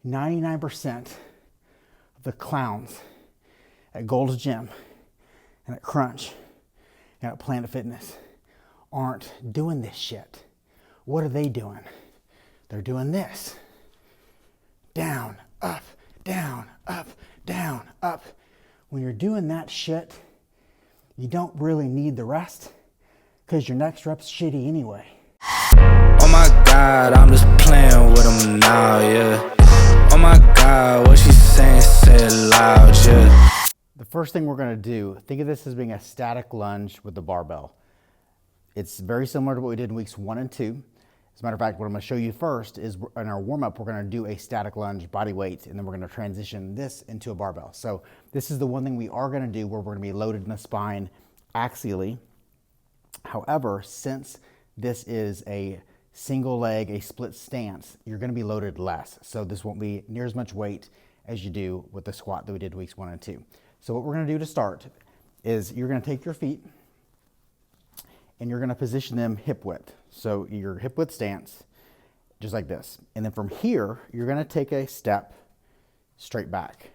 99% of the clowns at Gold's Gym and at Crunch and at Planet Fitness aren't doing this shit. What are they doing? They're doing this. Down, up, down, up, down, up. When you're doing that shit, you don't really need the rest because your next rep's shitty anyway. Oh my God, I'm just playing with them now, yeah. Oh my God, what she saying, say it loud, yeah. The first thing we're gonna do, think of this as being a static lunge with the barbell. It's very similar to what we did in weeks 1 and 2. As a matter of fact, what I'm gonna show you first is in our warm-up, we're gonna do a static lunge body weight, and then we're gonna transition this into a barbell. So this is the one thing we are gonna do where we're gonna be loaded in the spine axially. However, since this is a single leg, a split stance, you're gonna be loaded less. So this won't be near as much weight as you do with the squat that we did weeks 1 and 2. So what we're gonna do to start is you're gonna take your feet and you're gonna position them hip width. So your hip width stance, just like this. And then from here, you're gonna take a step straight back,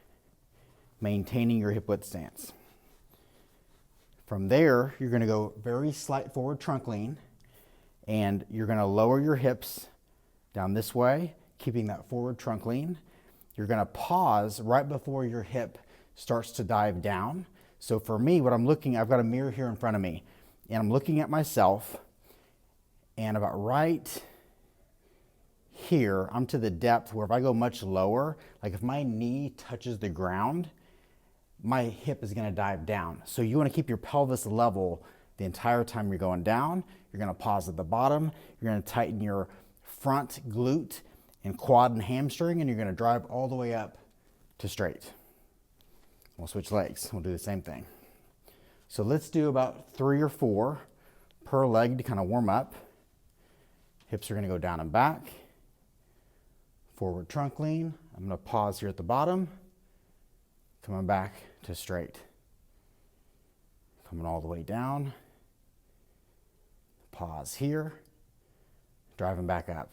maintaining your hip width stance. From there, you're gonna go very slight forward trunk lean, and you're gonna lower your hips down this way, keeping that forward trunk lean. You're gonna pause right before your hip starts to dive down. So for me, what I'm looking, I've got a mirror here in front of me, and I'm looking at myself, and about right here, I'm to the depth where if I go much lower, like if my knee touches the ground, my hip is gonna dive down. So you wanna keep your pelvis level the entire time you're going down. You're gonna pause at the bottom. You're gonna tighten your front glute and quad and hamstring, and you're gonna drive all the way up to straight. We'll switch legs. We'll do the same thing. So let's do about 3 or 4 per leg to kind of warm up. Hips are gonna go down and back. Forward trunk lean. I'm gonna pause here at the bottom. Coming back to straight. Coming all the way down. Pause here. Driving back up.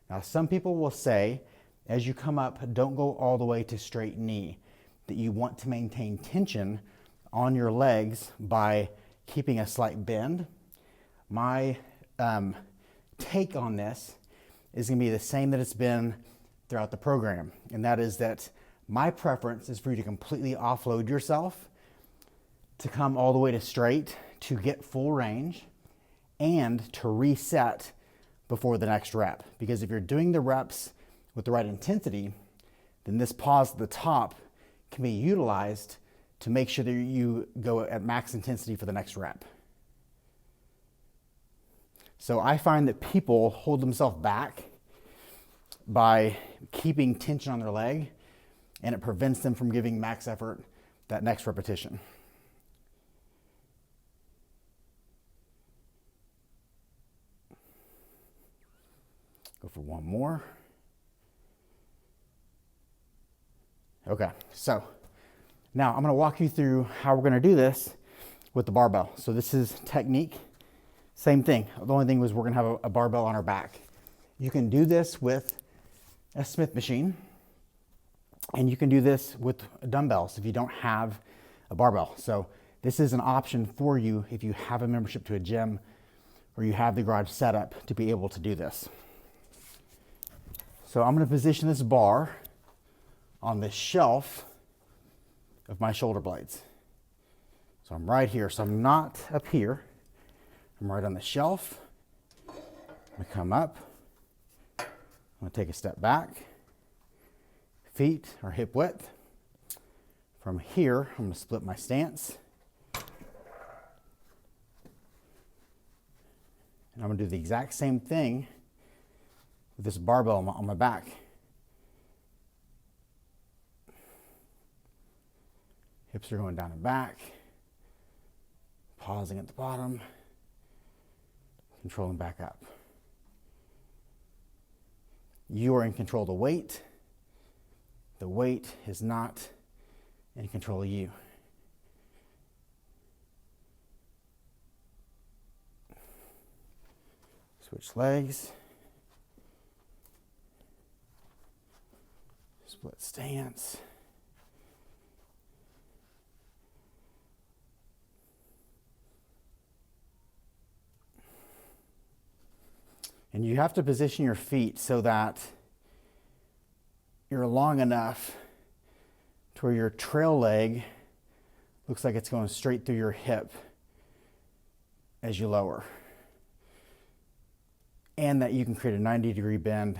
Now some people will say, as you come up, don't go all the way to straight knee, that you want to maintain tension on your legs by keeping a slight bend. My take on this is gonna be the same that it's been throughout the program, and that is that my preference is for you to completely offload yourself, to come all the way to straight, to get full range, and to reset before the next rep. Because if you're doing the reps with the right intensity, then this pause at the top can be utilized to make sure that you go at max intensity for the next rep. So I find that people hold themselves back by keeping tension on their leg, and it prevents them from giving max effort that next repetition. Go for one more. Okay, so now I'm gonna walk you through how we're gonna do this with the barbell. So this is technique, same thing. The only thing was we're gonna have a barbell on our back. You can do this with a Smith machine, and you can do this with dumbbells if you don't have a barbell. So this is an option for you if you have a membership to a gym or you have the garage set up to be able to do this. So I'm gonna position this bar on the shelf of my shoulder blades. So I'm right here, so I'm not up here. I'm right on the shelf. I'm gonna come up. I'm gonna take a step back. Feet are hip width. From here, I'm gonna split my stance. And I'm gonna do the exact same thing with this barbell on my back. Hips are going down and back. Pausing at the bottom. Controlling back up. You are in control of the weight. The weight is not in control of you. Switch legs. Split stance. And you have to position your feet so that you're long enough to where your trail leg looks like it's going straight through your hip as you lower. And that you can create a 90-degree bend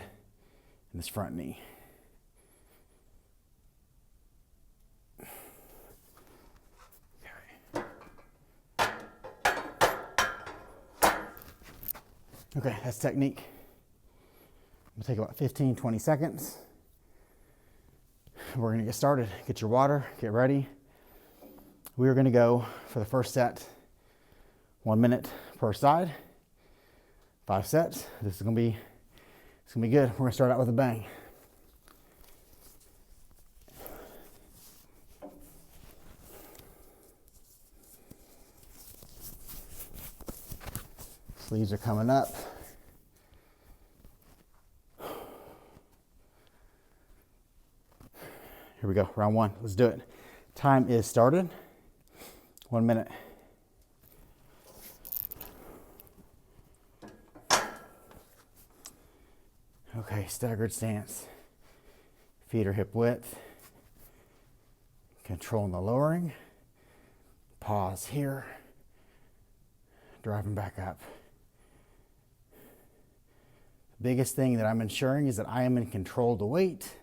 in this front knee. Okay, that's technique. I'm gonna take about 15, 20 seconds. We're gonna get started. Get your water, get ready. We are gonna go for the first set, 1 minute per side, 5 sets. This is gonna be good. We're gonna start out with a bang. Sleeves are coming up. Here we go, round 1. Let's do it. Time is started. 1 minute. Okay, staggered stance. Feet are hip width. Controlling the lowering. Pause here. Driving back up. Biggest thing that I'm ensuring is that I am in control of the weight.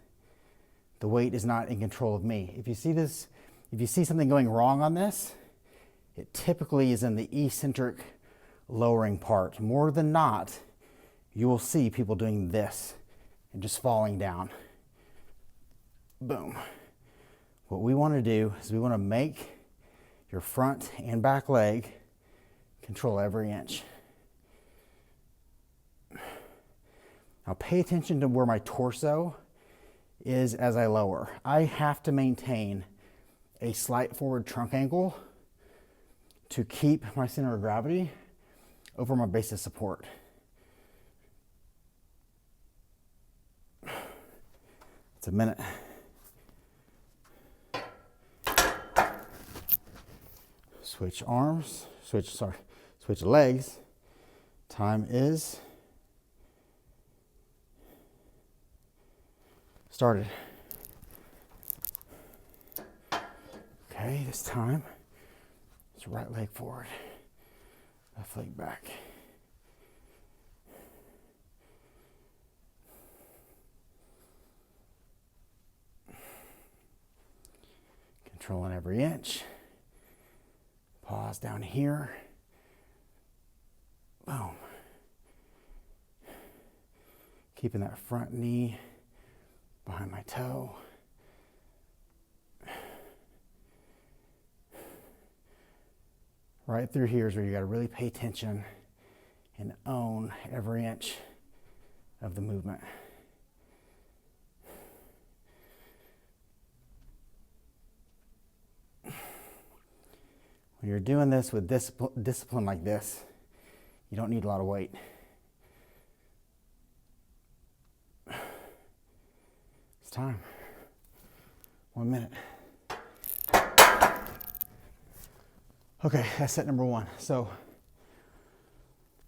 The weight is not in control of me. If you see this, if you see something going wrong on this, it typically is in the eccentric lowering part. More than not, you will see people doing this and just falling down. Boom. What we want to do is we want to make your front and back leg control every inch. Now pay attention to where my torso is as I lower. I have to maintain a slight forward trunk angle to keep my center of gravity over my base of support. It's a minute. Switch arms, switch legs. Time is started. Okay, this time, it's right leg forward, left leg back. Controlling every inch. Pause down here. Boom. Keeping that front knee behind my toe. Right through here is where you got to really pay attention and own every inch of the movement. When you're doing this with discipline like this, you don't need a lot of weight. It's time. 1 minute. Okay, that's set number 1. So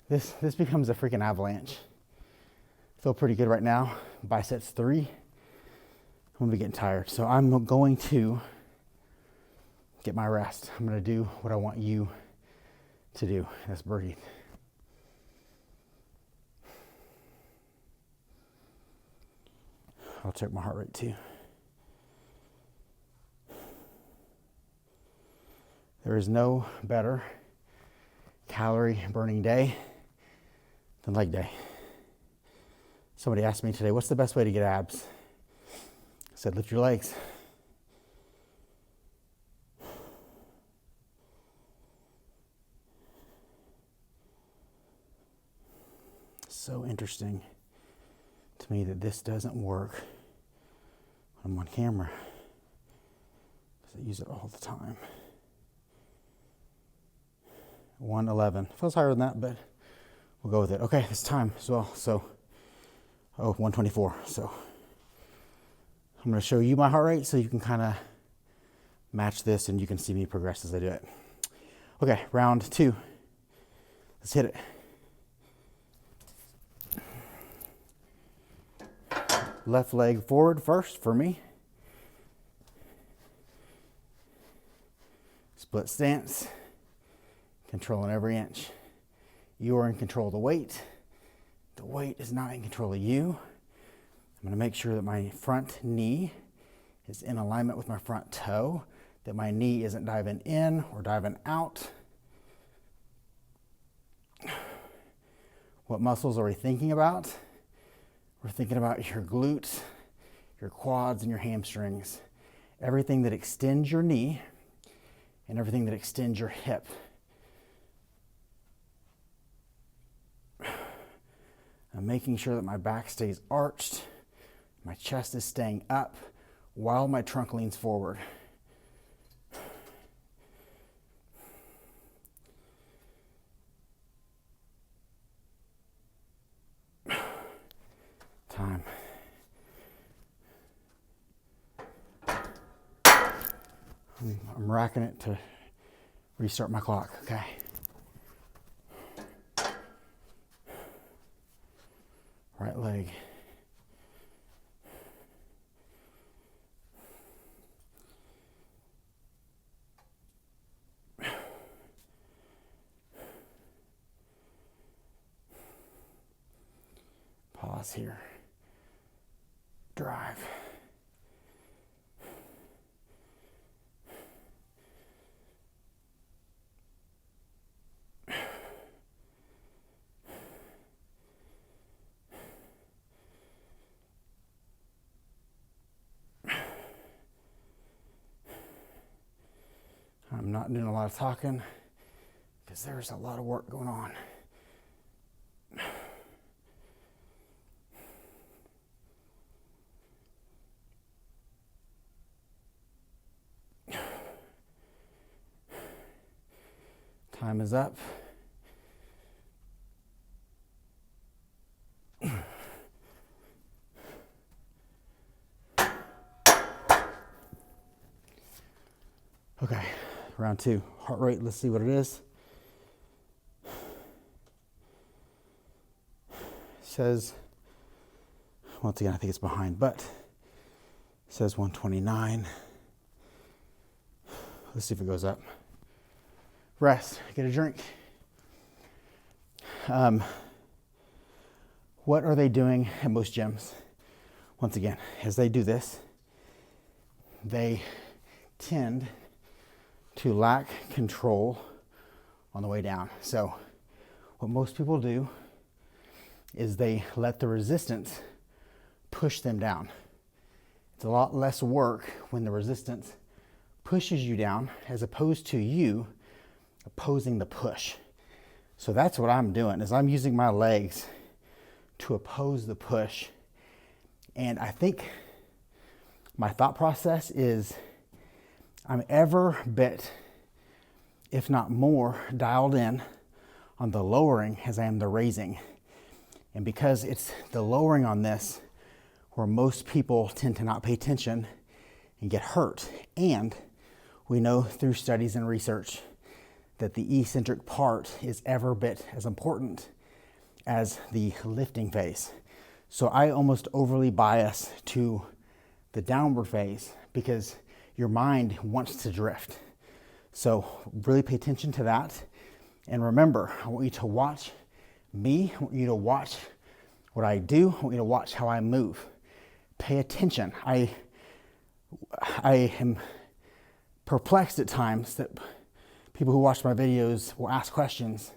this becomes a freaking avalanche. Feel pretty good right now. Biceps 3. I'm gonna be getting tired. So I'm going to get my rest. I'm gonna do what I want you to do. That's breathe. I'll check my heart rate too. There is no better calorie burning day than leg day. Somebody asked me today, what's the best way to get abs? I said, lift your legs. So interesting to me that this doesn't work when I'm on camera, because I use it all the time. 111. Feels higher than that, but we'll go with it. Okay, it's time as well. So, 124. So, I'm going to show you my heart rate so you can kind of match this and you can see me progress as I do it. Okay, round 2. Let's hit it. Left leg forward first for me. Split stance, controlling every inch. You are in control of the weight. The weight is not in control of you. I'm going to make sure that my front knee is in alignment with my front toe, that my knee isn't diving in or diving out. What muscles are we thinking about? We're thinking about your glutes, your quads, and your hamstrings. Everything that extends your knee and everything that extends your hip. I'm making sure that my back stays arched, my chest is staying up while my trunk leans forward. Time. I'm racking it to restart my clock, okay? Right leg. Pause here. Drive. I'm not doing a lot of talking because there's a lot of work going on. Time is up. Okay, round 2. Heart rate, let's see what it is. Says, once again, I think it's behind, but it says 129. Let's see if it goes up. Rest, get a drink. What are they doing at most gyms? Once again, as they do this, they tend to lack control on the way down. So what most people do is they let the resistance push them down. It's a lot less work when the resistance pushes you down as opposed to you opposing the push. So that's what I'm doing, is I'm using my legs to oppose the push. And I think my thought process is I'm every bit, if not more, dialed in on the lowering as I am the raising. And because it's the lowering on this where most people tend to not pay attention and get hurt. And we know through studies and research that the eccentric part is every bit as important as the lifting phase. So I almost overly bias to the downward phase because your mind wants to drift. So really pay attention to that. And remember, I want you to watch me. I want you to watch what I do. I want you to watch how I move. Pay attention. I am perplexed at times that people who watch my videos will ask questions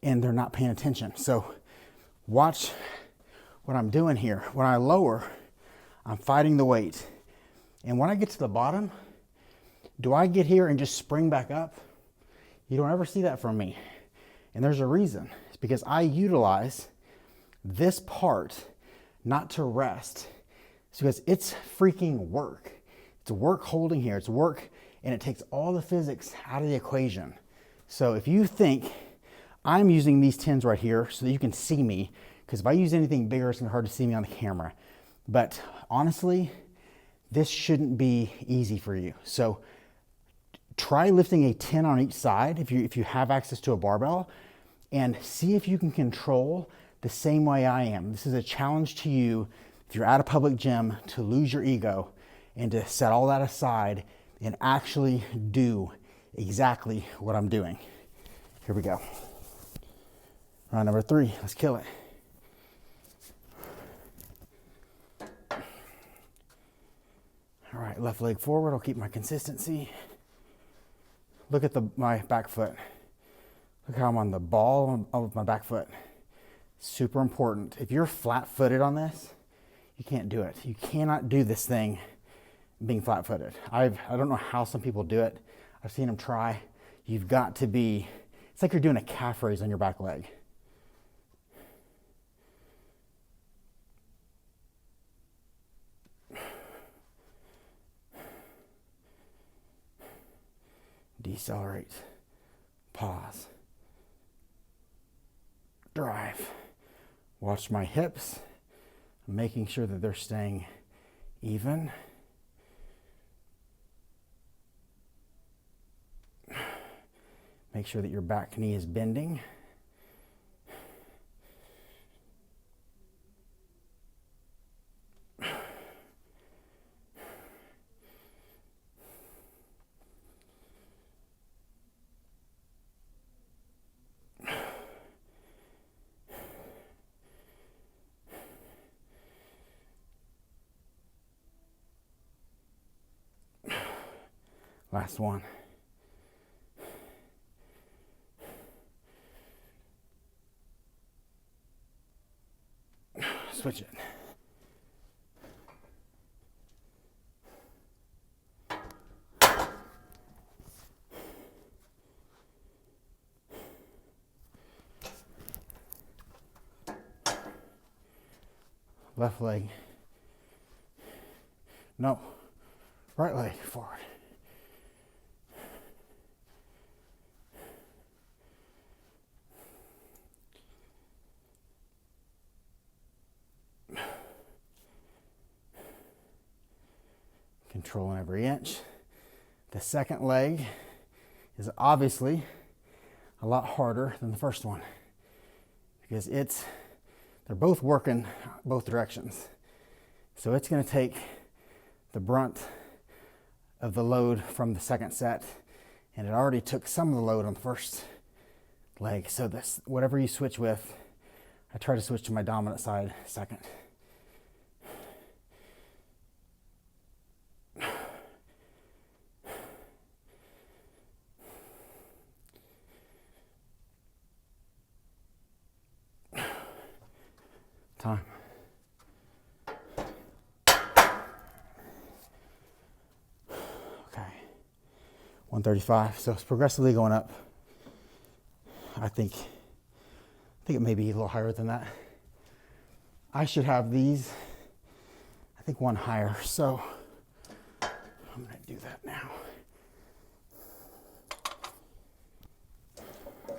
and they're not paying attention. So watch what I'm doing here. When I lower, I'm fighting the weight. And when I get to the bottom, do I get here and just spring back up? You don't ever see that from me. And there's a reason. It's because I utilize this part not to rest. It's because it's freaking work. It's work holding here. It's work, and it takes all the physics out of the equation. So if you think I'm using these tens right here so that you can see me, because if I use anything bigger, it's gonna be hard to see me on the camera. But honestly, this shouldn't be easy for you. So try lifting a 10 on each side if you have access to a barbell, and see if you can control the same way I am. This is a challenge to you if you're at a public gym to lose your ego and to set all that aside and actually do exactly what I'm doing. Here we go. Round number 3, let's kill it. All right, left leg forward, I'll keep my consistency. Look at my back foot. Look how I'm on the ball of my back foot. Super important. If you're flat-footed on this, you can't do it. You cannot do this thing being flat-footed. I don't know how some people do it. I've seen them try. You've got to be, it's like you're doing a calf raise on your back leg. Decelerate, pause, drive. Watch my hips. I'm making sure that they're staying even. Make sure that your back knee is bending. Last one. Switch it. Left leg. No. Right leg forward. Controlling every inch. The second leg is obviously a lot harder than the first one because they're both working both directions. So it's going to take the brunt of the load from the second set, and it already took some of the load on the first leg. So this, whatever you switch with, I try to switch to my dominant side second. Time. Okay. 135. So it's progressively going up. I think it may be a little higher than that. I should have these, I think, one higher. So I'm going to do that now.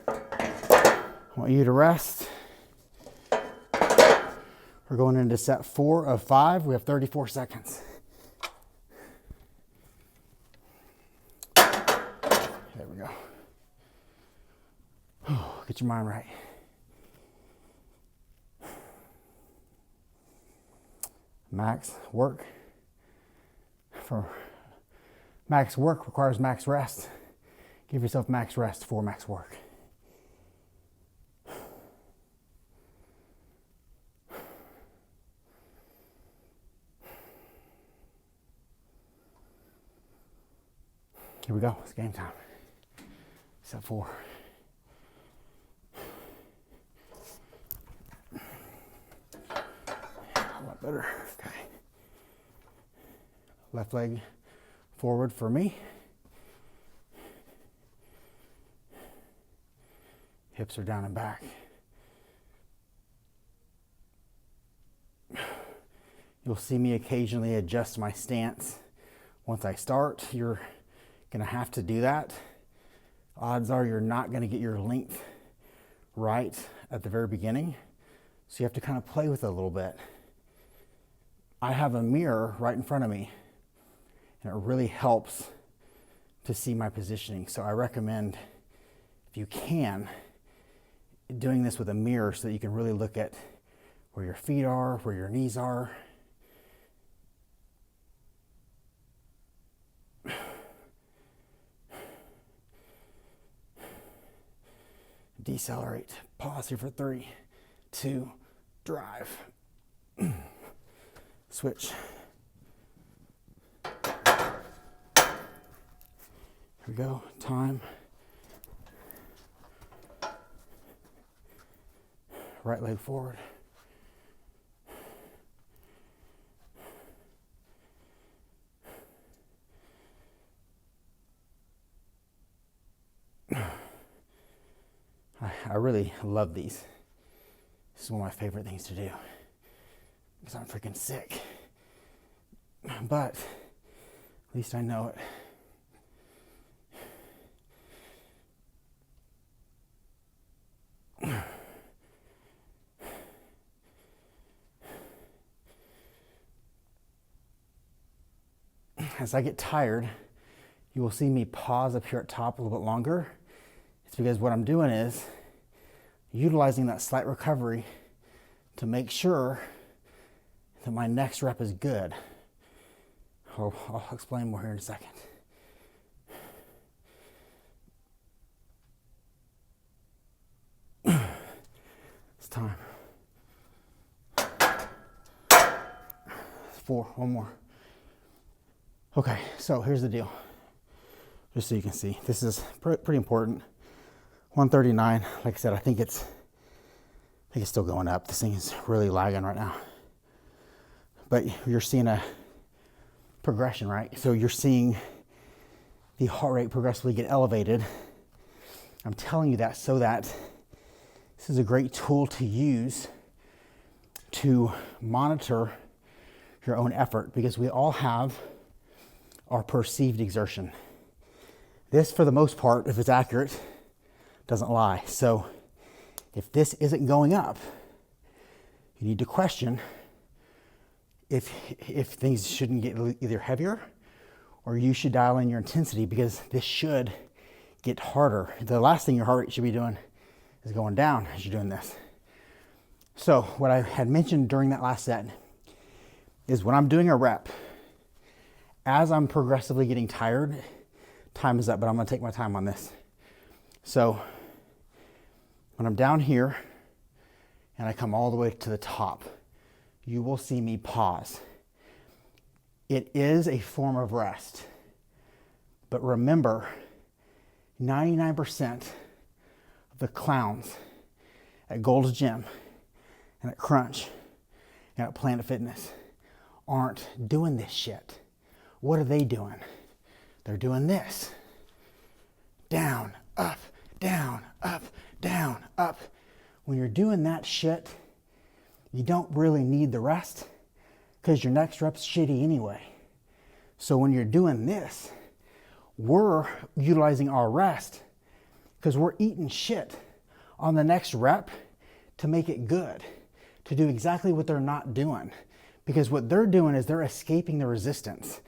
I want you to rest. We're going into set 4 of 5. We have 34 seconds. There we go. Oh, get your mind right. Max work. For max work requires max rest. Give yourself max rest for max work. Here we go, it's game time. Set 4. A lot better, okay. Left leg forward for me. Hips are down and back. You'll see me occasionally adjust my stance. Once I start, you're gonna have to do that. Odds are you're not gonna get your length right at the very beginning. So you have to kind of play with it a little bit. I have a mirror right in front of me And it really helps to see my positioning. So I recommend, if you can, doing this with a mirror so that you can really look at where your feet are, where your knees are. Decelerate. Pause here for 3, 2, drive. Switch. Here we go. Time. Right leg forward. I really love these. This is one of my favorite things to do because I'm freaking sick. But at least I know it. As I get tired, you will see me pause up here at top a little bit longer. It's because what I'm doing is utilizing that slight recovery to make sure that my next rep is good. I'll explain more here in a second. It's time. 4, one more. Okay, so here's the deal. Just so you can see, this is pretty important. 139, like I said, I think it's still going up. This thing is really lagging right now. But you're seeing a progression, right? So you're seeing the heart rate progressively get elevated. I'm telling you that so that this is a great tool to use to monitor your own effort, because we all have our perceived exertion. This, for the most part, if it's accurate, doesn't lie. So if this isn't going up, you need to question if things shouldn't get either heavier or you should dial in your intensity, because this should get harder. The last thing your heart rate should be doing is going down as you're doing this. So what I had mentioned during that last set is when I'm doing a rep, as I'm progressively getting tired, time is up, but I'm gonna take my time on this. So when I'm down here and I come all the way to the top, you will see me pause. It is a form of rest, but remember, 99% of the clowns at Gold's Gym and at Crunch and at Planet Fitness aren't doing this shit. What are they doing? They're doing this. Down, up, down, up, down, up. When you're doing that shit, you don't really need the rest because your next rep's shitty anyway. So when you're doing this, we're utilizing our rest because we're eating shit on the next rep to make it good, to do exactly what they're not doing. Because what they're doing is they're escaping the resistance.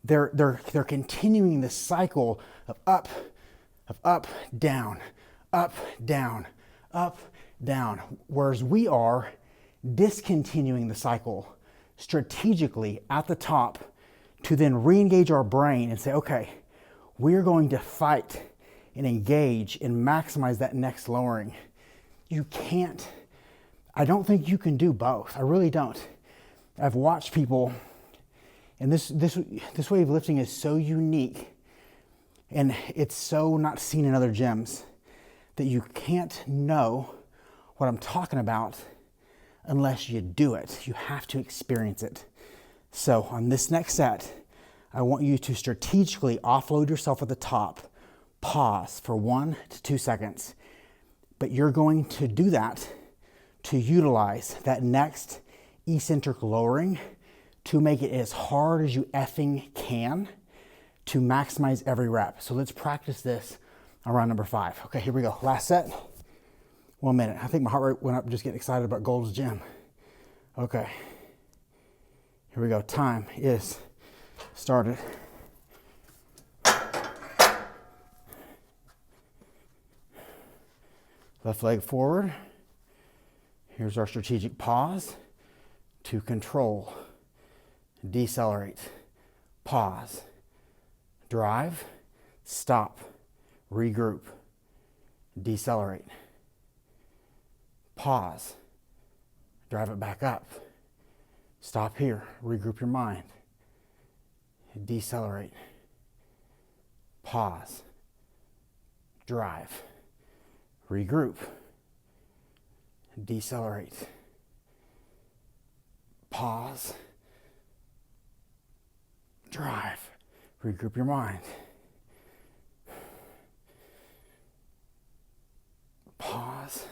They're continuing this cycle of up, down, up, down, up, down. Whereas we are discontinuing the cycle strategically at the top to then re-engage our brain and say, okay, we're going to fight and engage and maximize that next lowering. You can't, I don't think you can do both. I really don't. I've watched people, and this way of lifting is so unique and it's so not seen in other gyms that you can't know what I'm talking about unless you do it. You have to experience it. So on this next set, I want you to strategically offload yourself at the top, pause for 1 to 2 seconds, but you're going to do that to utilize that next eccentric lowering to make it as hard as you effing can to maximize every rep. So let's practice this on round number 5. Okay, here we go. Last set. 1 minute. I think my heart rate went up just getting excited about Gold's Gym. Okay. Here we go. Time is started. Left leg forward. Here's our strategic pause to control, decelerate, pause, drive, stop, regroup, decelerate, pause, drive it back up, stop here, regroup your mind, decelerate, pause, drive, regroup, decelerate, pause, drive, regroup your mind, pause,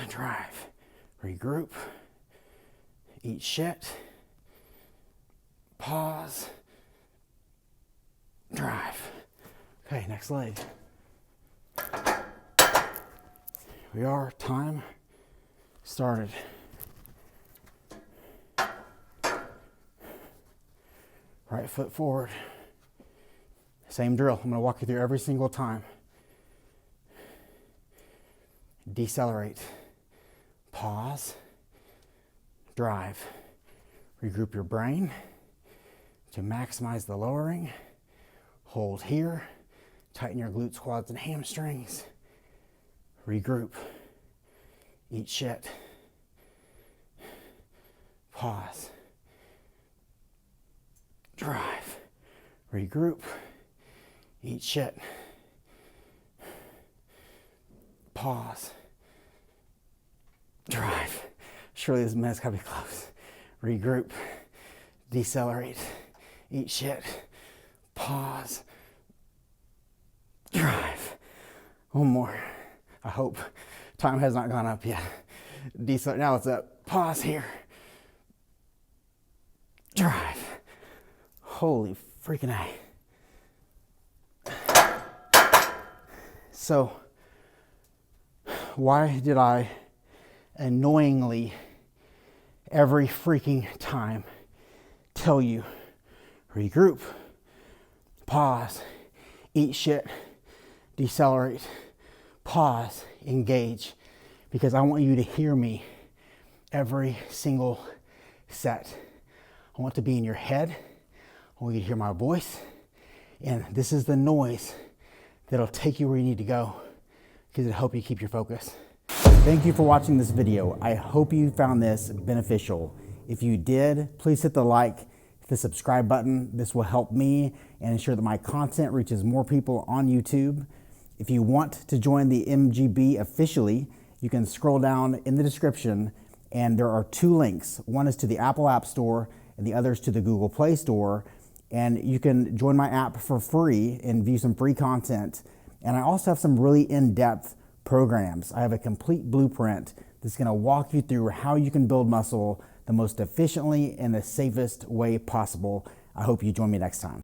drive, regroup, eat shit, pause, drive. Okay, next leg. We are, time started. Right foot forward. Same drill. I'm going to walk you through every single time. Decelerate. Pause. Drive. Regroup your brain to maximize the lowering. Hold here. Tighten your glutes, quads, and hamstrings. Regroup. Eat shit. Pause. Drive. Regroup. Eat shit. Pause. Drive. Surely this minute's gotta be close. Regroup. Decelerate. Eat shit. Pause. Drive. One more. I hope time has not gone up yet. Decelerate. Now it's up. Pause here. Drive. Holy freaking A. So, why did I annoyingly every freaking time tell you regroup, pause, eat shit, decelerate, pause, engage? Because I want you to hear me every single set. I want to be in your head. I want you to hear my voice. And this is the noise that'll take you where you need to go, because it'll help you keep your focus. Thank you for watching this video. I hope you found this beneficial. If you did, please hit the like, hit the subscribe button. This will help me and ensure that my content reaches more people on YouTube. If you want to join the MGB officially, you can scroll down in the description and there are two links. One is to the Apple App Store and the other is to the Google Play Store. And you can join my app for free and view some free content. And I also have some really in-depth programs. I have a complete blueprint that's gonna walk you through how you can build muscle the most efficiently and the safest way possible. I hope you join me next time.